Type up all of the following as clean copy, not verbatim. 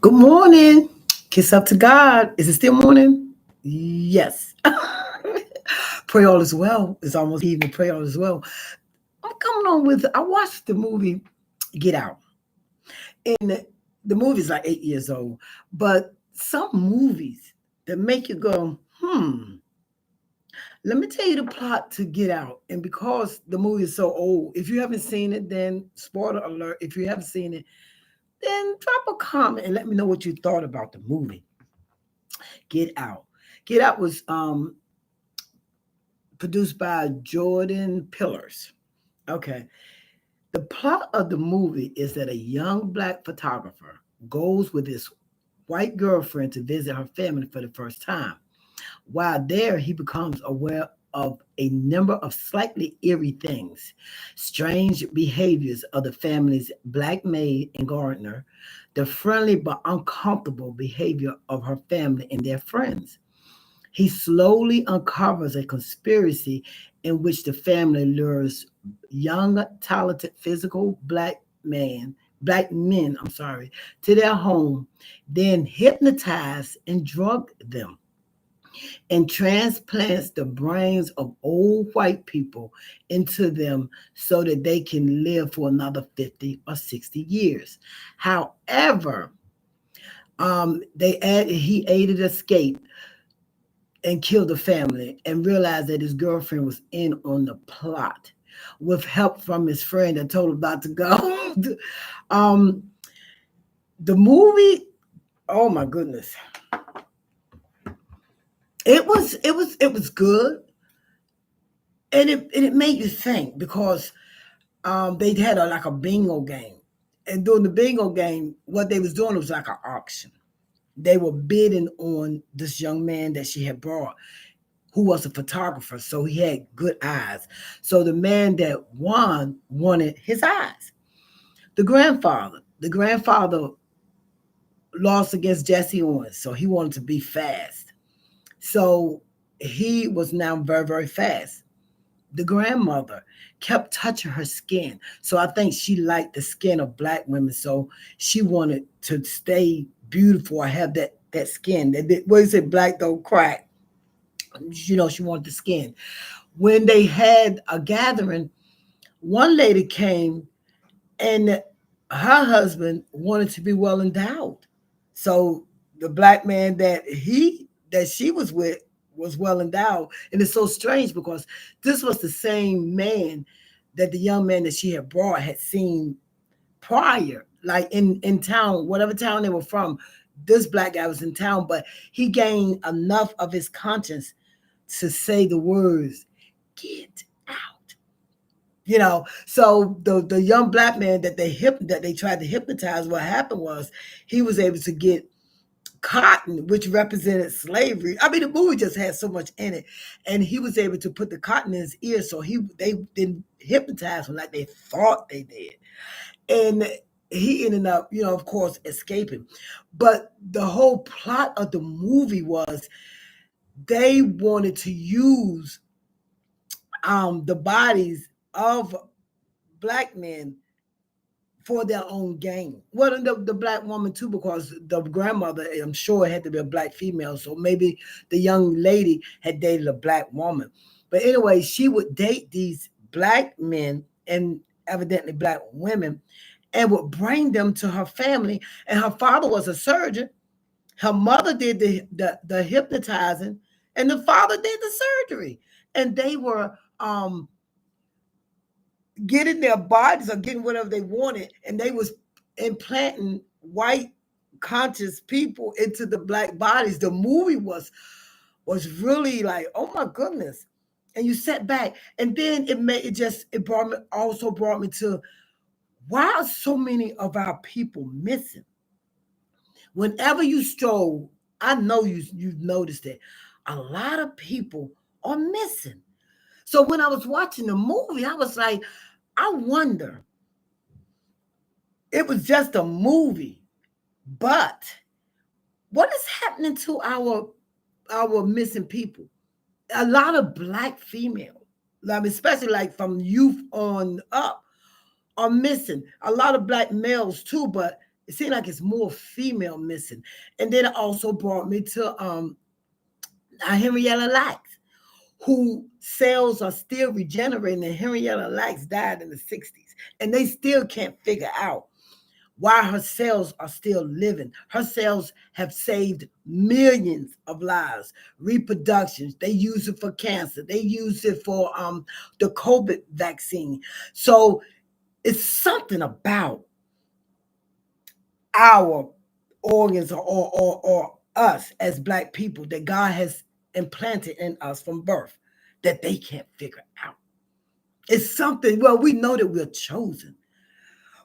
Good morning. Kiss up to God. Is it still morning? Yes. Pray all is well. It's almost evening. Pray all is well. I'm coming on with, I watched the movie Get Out. And the movie's like 8 years old. But some movies that make you go, let me tell you the plot to Get Out. And because the movie is so old, if you haven't seen it, then spoiler alert. If you haven't seen it, then drop a comment and let me know what you thought about the movie. Get Out. Get Out was produced by Jordan Pillars. Okay. The plot of the movie is that a young black photographer goes with his white girlfriend to visit her family for the first time. While there, he becomes aware of a number of slightly eerie things, strange behaviors of the family's black maid and gardener, the friendly but uncomfortable behavior of her family and their friends. He slowly uncovers a conspiracy in which the family lures young, talented, physical black men, to their home, then hypnotize and drug them and transplants the brains of old white people into them so that they can live for another 50 or 60 years. However, he aided escape and killed the family and realized that his girlfriend was in on the plot with help from his friend that told him not to go. um, the movie, oh my goodness. It was good. And it made you think because they had like a bingo game. And during the bingo game, what they was doing was like an auction. They were bidding on this young man that she had brought who was a photographer, so he had good eyes. So the man that won wanted his eyes. The grandfather lost against Jesse Owens, so he wanted to be fast. So he was now very, very fast. The grandmother kept touching her skin. So I think she liked the skin of black women. So she wanted to stay beautiful or have that skin. What is it? Black don't crack. She wanted the skin. When they had a gathering, one lady came and her husband wanted to be well endowed. So the black man that she was with was well endowed. And it's so strange because this was the same man that the young man that she had brought had seen prior, like in town, whatever town they were from. This black guy was in town, but he gained enough of his conscience to say the words, "Get out." So the young black man that they tried to hypnotize, what happened was he was able to get cotton, which represented slavery. I mean, the movie just had so much in it, and he was able to put the cotton in his ear, so they didn't hypnotize him like they thought they did, and he ended up, of course, escaping. But the whole plot of the movie was they wanted to use the bodies of black men for their own gain. Well, the black woman too, because the grandmother, I'm sure, had to be a black female. So maybe the young lady had dated a black woman. But anyway, she would date these black men and evidently black women and would bring them to her family. And her father was a surgeon. Her mother did the hypnotizing, and the father did the surgery. And they were getting their bodies or getting whatever they wanted, and they was implanting white conscious people into the black bodies. The movie was really like, oh my goodness. And you sat back, and then it brought me to, why are so many of our people missing? Whenever you stroll, I know you've noticed it. A lot of people are missing. So when I was watching the movie, I was like, I wonder, it was just a movie, but what is happening to our missing people? A lot of black females, especially like from youth on up, are missing. A lot of black males too, but It seemed like it's more female missing. And then it also brought me to Henrietta Lacks, who cells are still regenerating. And Henrietta Lacks died in the 60s. And they still can't figure out why her cells are still living. Her cells have saved millions of lives, reproductions. They use it for cancer. They use it for the COVID vaccine. So it's something about our organs or us as Black people that God has implanted in us from birth that they can't figure out. It's something, well, we know that we're chosen,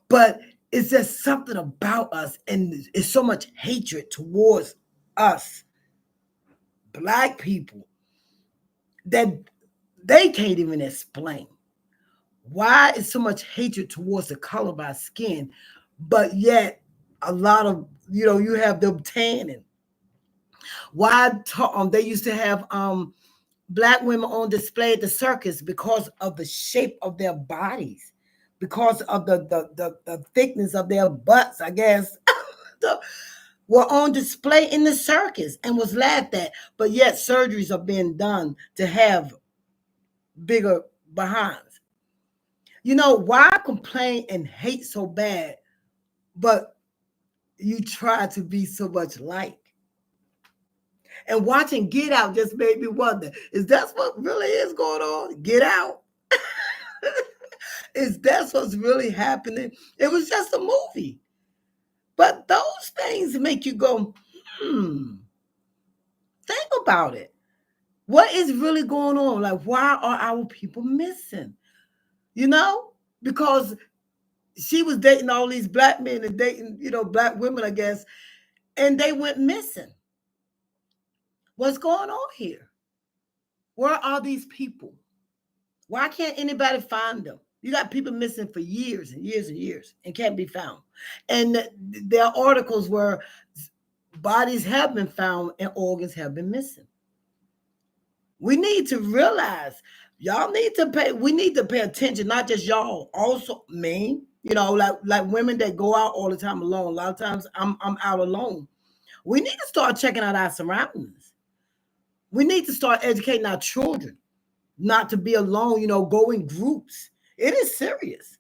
but it's just something about us, and it's so much hatred towards us, Black people, that they can't even explain. Why is so much hatred towards the color of our skin, but yet a lot of, you have them tanning? Why they used to have Black women on display at the circus because of the shape of their bodies, because of the thickness of their butts, I guess, were on display in the circus and was laughed at. But yet surgeries are being done to have bigger behinds. Why complain and hate so bad, but you try to be so much like? And watching Get Out just made me wonder, is that what really is going on? Get Out? Is that what's really happening? It was just a movie. But those things make you go, think about it. What is really going on? Like, why are our people missing? Because she was dating all these Black men and dating, Black women, I guess, and they went missing. What's going on here? Where are these people? Why can't anybody find them? You got people missing for years and years and years and can't be found. And there are articles where bodies have been found and organs have been missing. We need to realize, we need to pay attention, not just y'all, also men, like women that go out all the time alone. A lot of times I'm out alone. We need to start checking out our surroundings. We need to start educating our children not to be alone, go in groups. It is serious.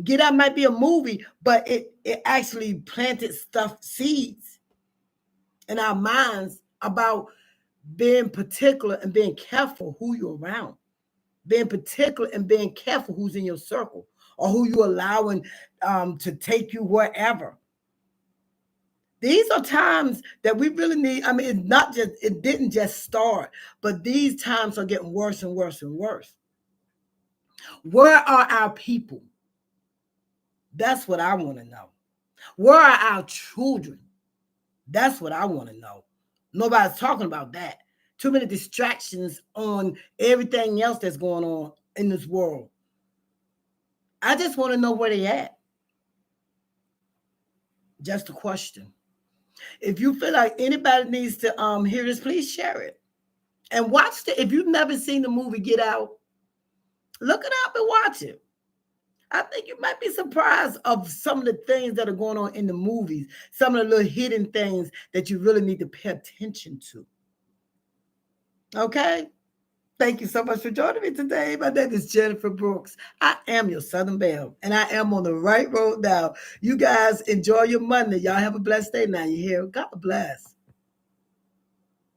Get Out might be a movie, but it actually planted seeds in our minds about being particular and being careful who you're around, being particular and being careful who's in your circle or who you're allowing to take you wherever. These are times that we really need. I mean, it didn't just start, but these times are getting worse and worse and worse. Where are our people? That's what I want to know. Where are our children? That's what I want to know. Nobody's talking about that. Too many distractions on everything else that's going on in this world. I just want to know where they at. Just a question. If you feel like anybody needs to hear this, please share it. And watch if you've never seen the movie Get Out, look it up and watch it. I think you might be surprised of some of the things that are going on in the movies, some of the little hidden things that you really need to pay attention to. Okay? Thank you so much for joining me today. My name is Jennifer Brooks. I am your Southern Belle, and I am on the right road now. You guys enjoy your Monday. Y'all have a blessed day now. You hear? God bless.